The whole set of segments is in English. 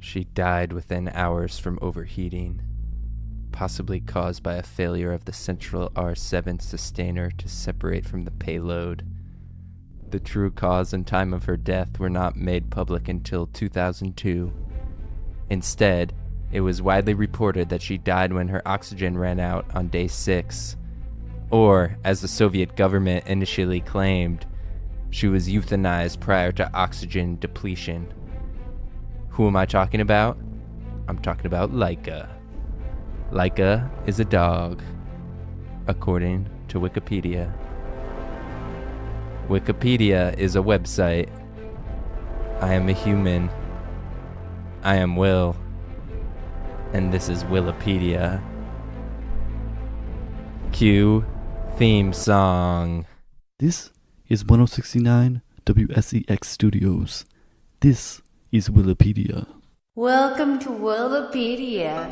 She died within hours from overheating, possibly caused by a failure of the central R7 sustainer to separate from the payload. The true cause and time of her death were not made public until 2002. Instead, it was widely reported that she died when her oxygen ran out on day 6. Or, as the Soviet government initially claimed, she was euthanized prior to oxygen depletion. Who am I talking about? I'm talking about Laika. Laika is a dog, according to Wikipedia. Wikipedia is a website. I am a human. I am Will. And this is Willapedia. Cue theme song. This is 1069 WSEX Studios. This is Willapedia. Welcome to Willapedia.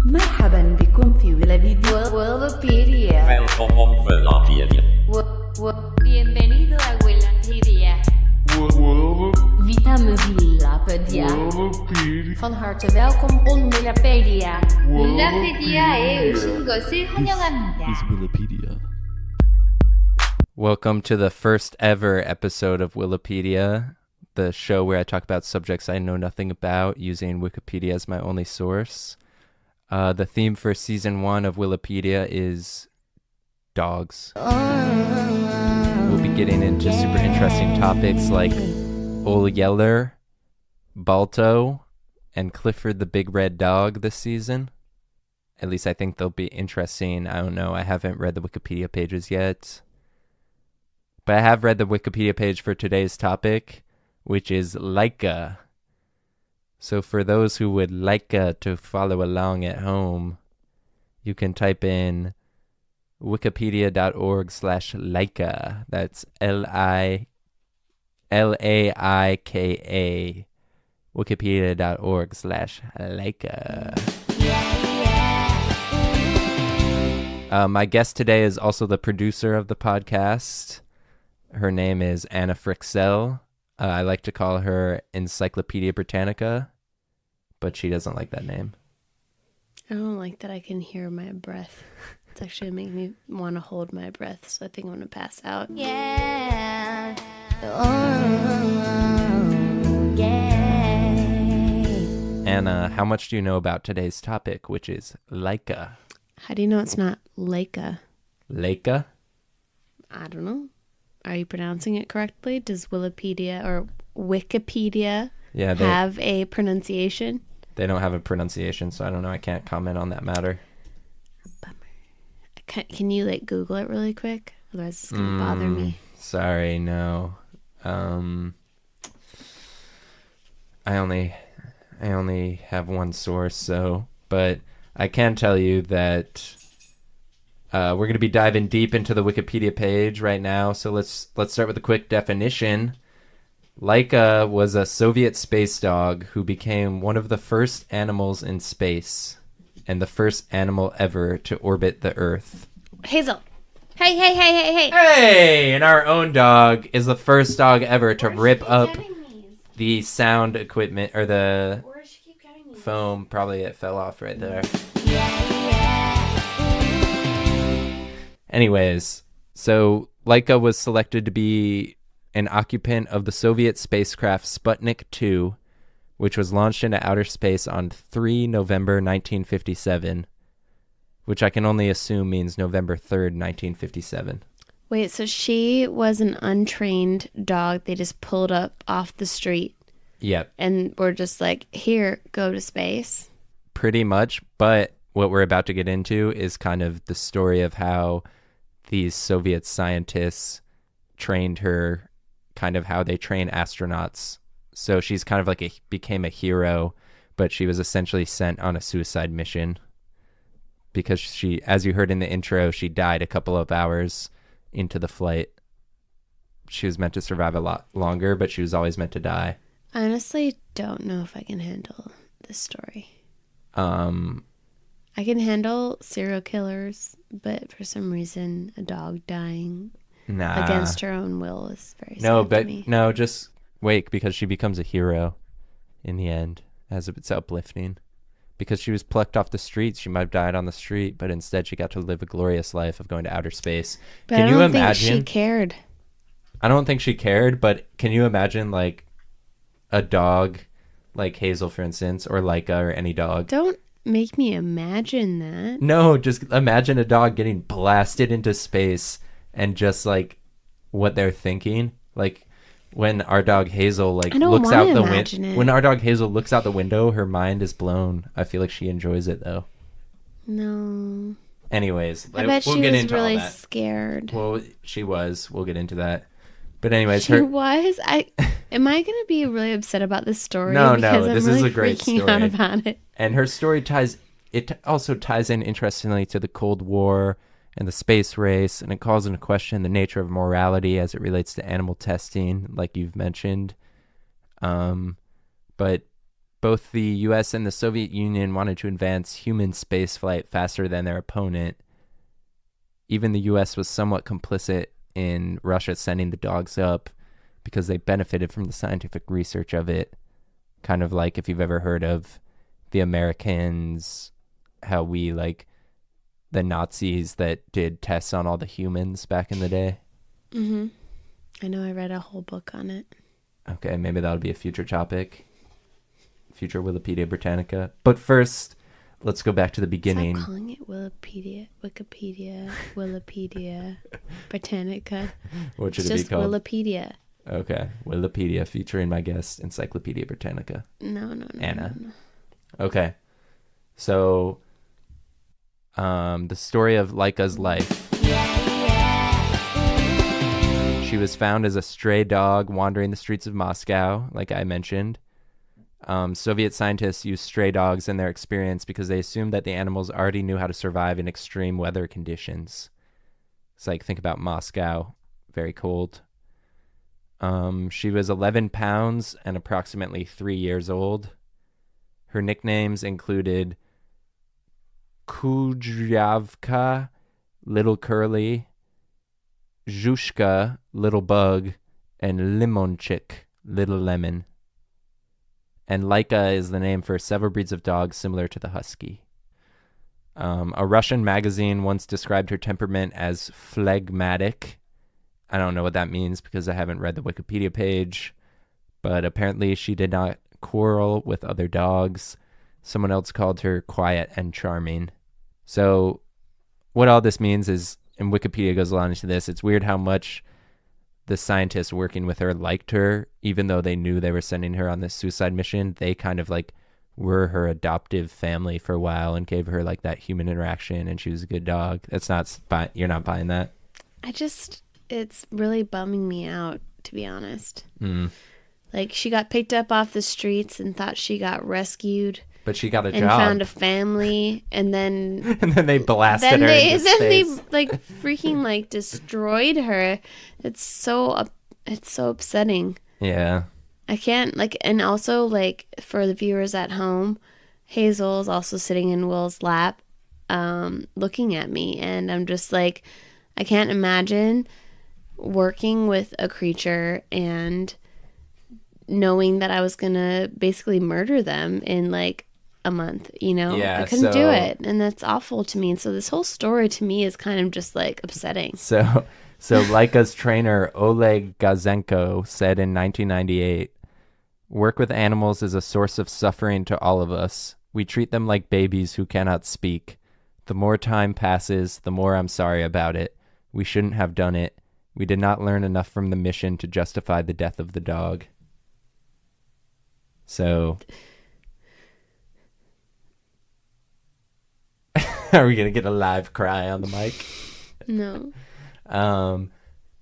مرحبا بكم في Willapedia. Welcome on Willapedia. Bienvenido a Willapedia. Witamy w Willapedia. Van harte welkom on Willapedia. Willapedia에 오신 것을 환영합니다. This is Willapedia. Welcome to the first ever episode of Willapedia, the show where I talk about subjects I know nothing about using Wikipedia as my only source. The theme for season 1 of Willapedia is dogs. We'll be getting into super interesting topics like Ole Yeller, Balto, and Clifford the Big Red Dog this season. At least I think they'll be interesting. I don't know. I haven't read the Wikipedia pages yet. But I have read the Wikipedia page for today's topic, which is Laika. So for those who would like to follow along at home, you can type in wikipedia.org/Laika. That's Laika. Wikipedia.org/Laika. My guest today is also the producer of the podcast. Her name is Anna Fryxell. I like to call her Encyclopedia Britannica, but she doesn't like that name. I don't like that I can hear my breath. It's actually making me want to hold my breath, so I think I'm going to pass out. Yeah. Oh, yeah. Anna, how much do you know about today's topic, which is Laika? How do you know it's not Laika? Laika? I don't know. Are you pronouncing it correctly? Does Willapedia or Wikipedia have a pronunciation? They don't have a pronunciation, so I don't know. I can't comment on that matter. Bummer. Can you Google it really quick? Otherwise it's going to bother me. Sorry, no. I only have one source, but I can tell you that we're going to be diving deep into the Wikipedia page right now. So let's start with a quick definition. Laika was a Soviet space dog who became one of the first animals in space and the first animal ever to orbit the Earth. Hazel. Hey. Hey! And our own dog is the first dog ever to rip up the sound equipment, or the foam. Probably it fell off right there. Anyways, so Laika was selected to be an occupant of the Soviet spacecraft Sputnik 2, which was launched into outer space on 3 November 1957, which I can only assume means November 3rd, 1957. Wait, so she was an untrained dog they just pulled up off the street? Yep. And were just like, here, go to space? Pretty much, but what we're about to get into is kind of the story of how these Soviet scientists trained her, kind of how they train astronauts. So she's kind of became a hero, but she was essentially sent on a suicide mission because she, as you heard in the intro, she died a couple of hours into the flight. She was meant to survive a lot longer, but she was always meant to die. I honestly don't know if I can handle this story. I can handle serial killers, but for some reason, a dog dying against her own will is very sad to me. No, just wait, because she becomes a hero in the end. as it's uplifting. Because she was plucked off the streets, she might have died on the street, but instead she got to live a glorious life of going to outer space. But Can I you don't imagine? think she cared. I don't think she cared, but can you imagine like a dog like Hazel, for instance, or Laika, or any dog? Don't make me imagine that. No, just imagine a dog getting blasted into space and just like what they're thinking. Like when our dog Hazel like I don't looks wanna out the imagine window. it. When our dog Hazel looks out the window, her mind is blown. I feel like she enjoys it though. No. Anyways, I bet we'll she get was into really all that. scared. Well, she was. We'll get into that. But anyways, She was. Am I gonna be really upset about this story? No, because this I'm is really a great freaking story. out about it. And her story also ties in interestingly to the Cold War and the space race, and it calls into question the nature of morality as it relates to animal testing, like you've mentioned. But both the U.S. and the Soviet Union wanted to advance human spaceflight faster than their opponent. Even the U.S. was somewhat complicit in Russia sending the dogs up because they benefited from the scientific research of it. Kind of like if you've ever heard of the Americans, how we like the Nazis that did tests on all the humans back in the day. Mm-hmm. I know. I read a whole book on it. Okay, maybe that'll be a future topic. Future Willapedia Britannica. But first, let's go back to the beginning. Stop calling it Wikipedia, Willapedia, Britannica. What should It's it be just called? Willapedia. Okay, Willapedia featuring my guest, Encyclopedia Britannica. No. Anna. No. Okay, so the story of Laika's life. She was found as a stray dog wandering the streets of Moscow, like I mentioned. Soviet scientists used stray dogs in their experience because they assumed that the animals already knew how to survive in extreme weather conditions. It's like, think about Moscow, very cold. She was 11 pounds and approximately 3 years old. Her nicknames included Kudryavka, Little Curly, Zhushka, Little Bug, and Limonchik, Little Lemon. And Laika is the name for several breeds of dogs similar to the husky. A Russian magazine once described her temperament as phlegmatic. I don't know what that means because I haven't read the Wikipedia page, but apparently she did not quarrel with other dogs. Someone else called her quiet and charming. So what all this means is, and Wikipedia goes along into this, it's weird how much the scientists working with her liked her, even though they knew they were sending her on this suicide mission. They kind of like were her adoptive family for a while and gave her like that human interaction, and she was a good dog. That's not, you're not buying that? It's really bumming me out, to be honest. Mm. Like, she got picked up off the streets and thought she got rescued. But she got a and job. found a family, and then and then they blasted her into space. they like freaking like destroyed her. It's so upsetting. Yeah. I can't like, and also like for the viewers at home, Hazel is also sitting in Will's lap, looking at me, and I'm just like, I can't imagine working with a creature and knowing that I was gonna basically murder them in like a month, Yeah, I couldn't do it, and that's awful to me. And so this whole story to me is kind of just like upsetting. So Laika's trainer Oleg Gazenko said in 1998, "Work with animals is a source of suffering to all of us. We treat them like babies who cannot speak. The more time passes, the more I'm sorry about it. We shouldn't have done it. We did not learn enough from the mission to justify the death of the dog." So are we going to get a live cry on the mic? No.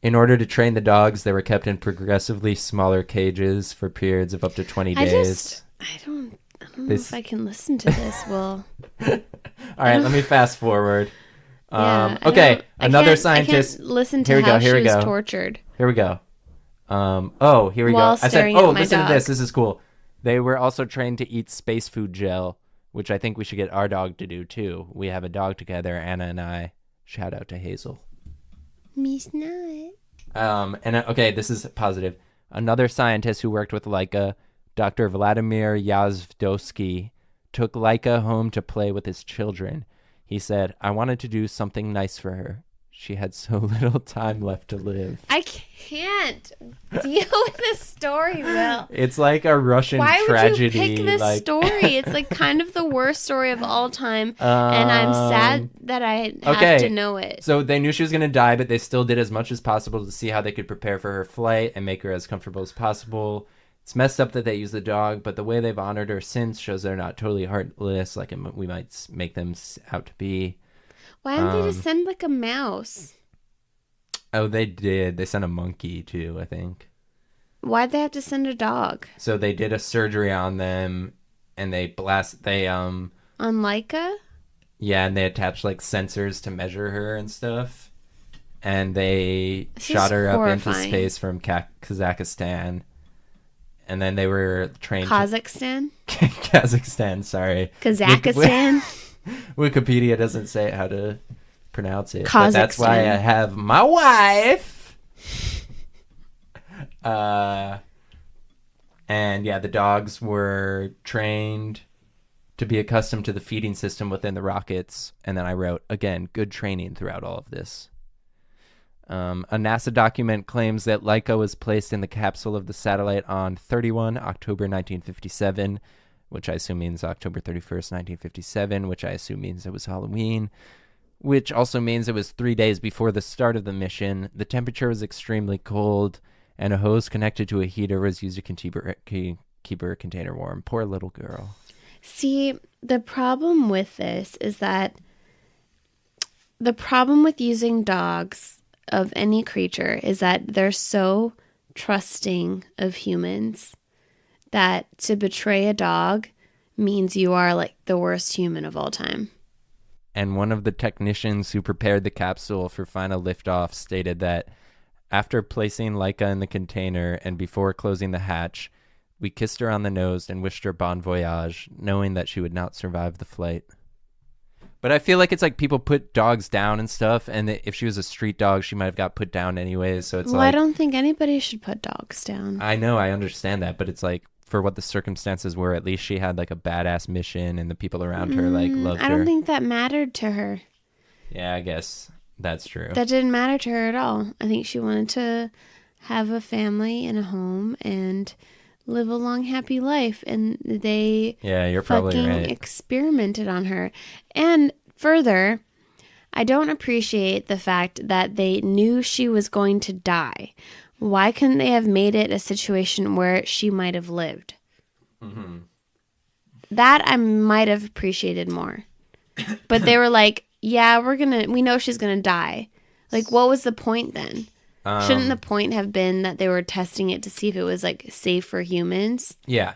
In order to train the dogs, they were kept in progressively smaller cages for periods of up to 20 days. I don't know if I can listen to this. Well, all right, let me fast forward. yeah, Okay, another I scientist. can't listen to Here we how go, here she we was go. tortured. Here we go. Here we While go. I said, staring at my listen dog. to this. This is cool. They were also trained to eat space food gel, which I think we should get our dog to do too. We have a dog together, Anna and I. Shout out to Hazel. Miss Nut. Okay, this is positive. Another scientist who worked with Laika Dr. Vladimir Yazdowski took Laika home to play with his children. He said, "I wanted to do something nice for her. She had so little time left to live." I can't deal with this story, Will. It's like a Russian Why tragedy. would you pick this story? It's like kind of the worst story of all time, and I'm sad that I have to know it. So they knew she was going to die, but they still did as much as possible to see how they could prepare for her flight and make her as comfortable as possible. It's messed up that they use the dog, but the way they've honored her since shows they're not totally heartless like we might make them out to be. Why didn't they just send like a mouse? Oh, they did. They sent a monkey too, I think. Why'd they have to send a dog? So they did a surgery on them, and on Laika? Yeah, and they attached like sensors to measure her and stuff. And they shot her up into space from Kazakhstan. And then they were trained. Kazakhstan? Kazakhstan, sorry. Kazakhstan? Wikipedia doesn't say how to pronounce it. Kazakhstan. But that's why I have my wife. And yeah, the dogs were trained to be accustomed to the feeding system within the rockets. And then I wrote, again, good training throughout all of this. A NASA document claims that Laika was placed in the capsule of the satellite on 31 October 1957, which I assume means October 31st, 1957, which I assume means it was Halloween, which also means it was 3 days before the start of the mission. The temperature was extremely cold, and a hose connected to a heater was used to keep her container warm. Poor little girl. See, the problem with this is that the problem with using dogs of any creature is that they're so trusting of humans that to betray a dog means you are like the worst human of all time. And one of the technicians who prepared the capsule for final liftoff stated that after placing Laika in the container and before closing the hatch, we kissed her on the nose and wished her bon voyage, knowing that she would not survive the flight. But I feel like it's like people put dogs down and stuff, and if she was a street dog, she might have got put down anyways. So it's I don't think anybody should put dogs down. I know, I understand that, but it's like for what the circumstances were, at least she had like a badass mission, and the people around her like loved her. I don't think that mattered to her. Yeah, I guess that's true. That didn't matter to her at all. I think she wanted to have a family and a home and live a long, happy life. And they you're probably right. Experimented on her. And further, I don't appreciate the fact that they knew she was going to die. Why couldn't they have made it a situation where she might have lived? Mm-hmm. That I might have appreciated more. But they were like, yeah, we know she's going to die. Like, what was the point then? Shouldn't the point have been that they were testing it to see if it was like safe for humans? Yeah.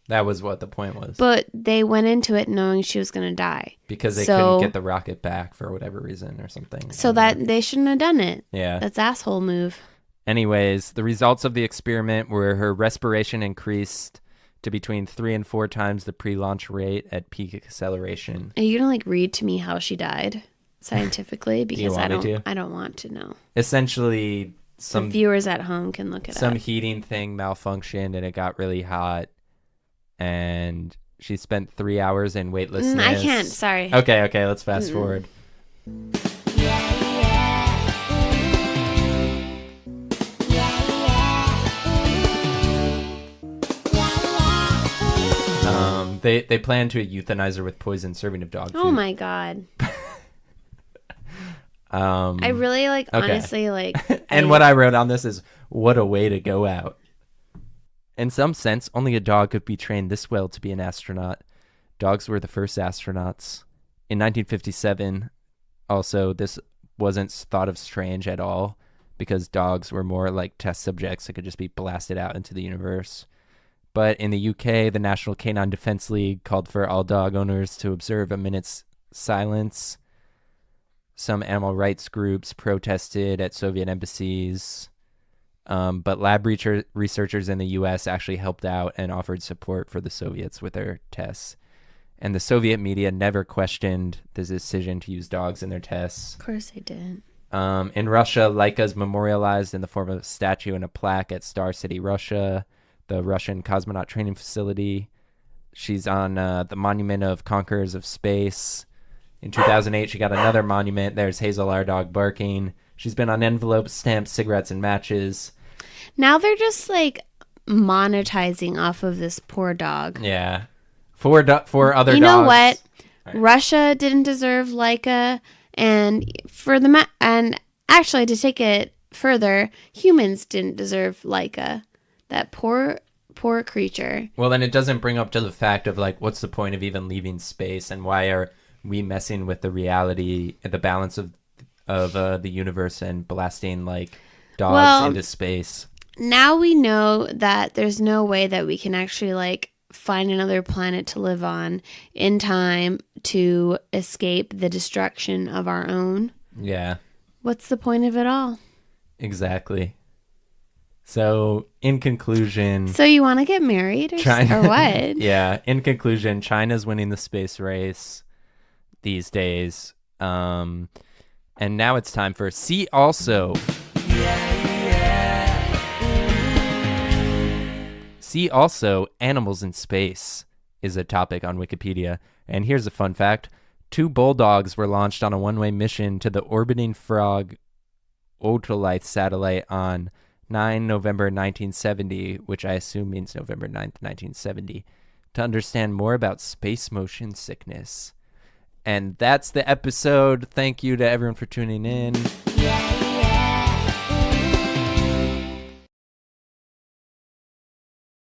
That was what the point was. But they went into it knowing she was going to die. Because they couldn't get the rocket back for whatever reason or something. So that they shouldn't have done it. Yeah. That's asshole move. Anyways, the results of the experiment were her respiration increased to between 3 and 4 times the pre-launch rate at peak acceleration. Are you going to read to me how she died scientifically? Because I don't want to know. Essentially, some the viewers at home can look it up. Some heating thing malfunctioned and it got really hot. And she spent 3 hours in weightlessness. I can't. Sorry. Okay. Let's fast forward. They plan to euthanize her with poisoned serving of dog food. Oh my god. I really honestly And what I wrote on this is, what a way to go out. In some sense, only a dog could be trained this well to be an astronaut. Dogs were the first astronauts. In 1957, also, this wasn't thought of strange at all, because dogs were more like test subjects that could just be blasted out into the universe. But in the UK, the National Canine Defense League called for all dog owners to observe a minute's silence. Some animal rights groups protested at Soviet embassies. But lab researchers in the U.S. actually helped out and offered support for the Soviets with their tests. And the Soviet media never questioned the decision to use dogs in their tests. Of course they didn't. In Russia, Laika is memorialized in the form of a statue and a plaque at Star City, Russia. the Russian cosmonaut training facility. She's on the Monument of Conquerors of Space. In 2008, she got another monument. There's Hazel, our dog, barking. She's been on envelopes, stamps, cigarettes, and matches. Now they're just like monetizing off of this poor dog. Yeah. For other dogs. You know what? Right. Russia didn't deserve Laika, and and actually to take it further, humans didn't deserve Laika. That poor creature. Well, then it doesn't bring up to the fact of like, what's the point of even leaving space, and why are we messing with the reality, the balance of the universe, and blasting like dogs into space? Now we know that there's no way that we can actually like find another planet to live on in time to escape the destruction of our own. Yeah. What's the point of it all? Exactly. So, in conclusion... So you want to get married or what? Yeah. In conclusion, China's winning the space race these days. And now it's time for See Also. See Also, Animals in Space is a topic on Wikipedia. And here's a fun fact. 2 bulldogs were launched on a one-way mission to the orbiting frog Otolith satellite on 9 November 1970, which I assume means November 9th, 1970, to understand more about space motion sickness. And that's the episode. Thank you to everyone for tuning in.